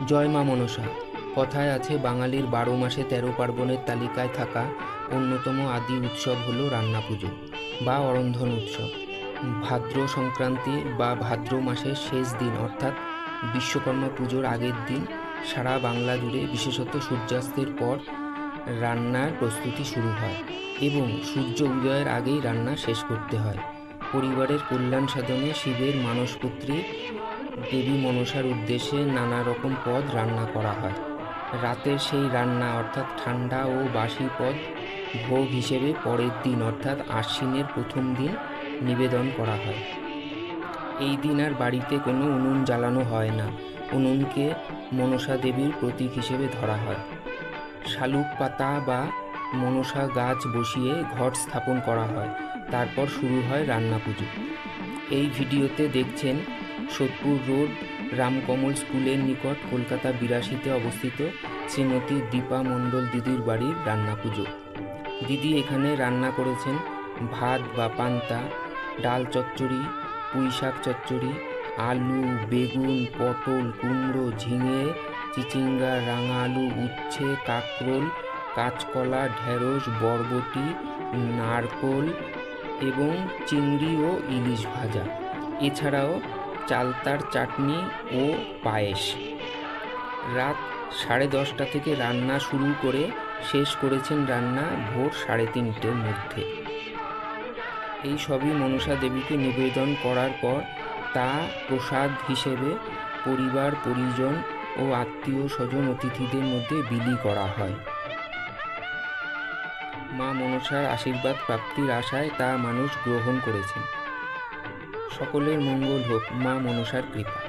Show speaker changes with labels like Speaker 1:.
Speaker 1: জয় মা মনসা। কথায় আছে বাঙালির 12 মাসে 13 পার্বণের তালিকায় থাকা অন্যতম আদি উৎসব হলো রান্না পুজো বা অরন্ধন উৎসব। ভাদ্র সংক্রান্তি বা ভাদ্র মাসের শেষ দিন অর্থাৎ বিশ্বকর্মা পুজোর আগের দিন সারা বাংলা জুড়ে বিশেষত সূর্যাস্তের পর রান্নার প্রস্তুতি শুরু হয় এবং সূর্য উদয়ের আগেই রান্না শেষ করতে হয়। পরিবারের কল্যাণ সাধনে শিবের মানসপুত্রী দেবী মনসার উদ্দেশ্যে নানা রকম পদ রান্না করা হয়। রাতের সেই রান্না অর্থাৎ ঠান্ডা ও বাসি পদ ভোগ হিসেবে পরের দিন অর্থাৎ আশ্বিনের প্রথম দিন নিবেদন করা হয়। এই দিন আর বাড়িতে কোনো উনুন জ্বালানো হয় না। উনুনকে মনসা দেবীর প্রতীক হিসেবে ধরা হয়। শালুক পাতা বা মনসা গাছ বসিয়ে ঘট স্থাপন করা হয়। তারপর শুরু হয় রান্না পুজো। এই ভিডিওতে দেখছেন সোদপুর রোড রামকমল স্কুলের নিকট কলকাতা 82-তে অবস্থিত শ্রীমতী দীপা মণ্ডল দিদির বাড়ির রান্না পুজো। দিদি এখানে রান্না করেছেন ভাত বা পান্তা, ডাল চচ্চড়ি, পুঁই শাক চচ্চড়ি, আলু, বেগুন, পটল, কুমড়ো, ঝিঙে, চিচিঙ্গা, রাঙা আলু, উচ্ছে, কাঁকরোল, কাঁচকলা, ঢেঁড়স, বরবটি, নারকোল এবং চিংড়ি ও ইলিশ ভাজা, এছাড়াও চালতার চাটনি ও পায়েস। রাত 10:30 থেকে রান্না শুরু করে শেষ করেছেন রান্না ভোর 3:30-র মধ্যে। এই সবই মনসা দেবীকে নিবেদন করার পর তা প্রসাদ হিসেবে পরিবার পরিজন ও আত্মীয় স্বজন অতিথিদের মধ্যে বিলি করা হয়। মা মনসার আশীর্বাদ প্রাপ্তির আশায় তা মানুষ গ্রহণ করেছেন। সকলের মঙ্গল হোক, মা মনসার কৃপা।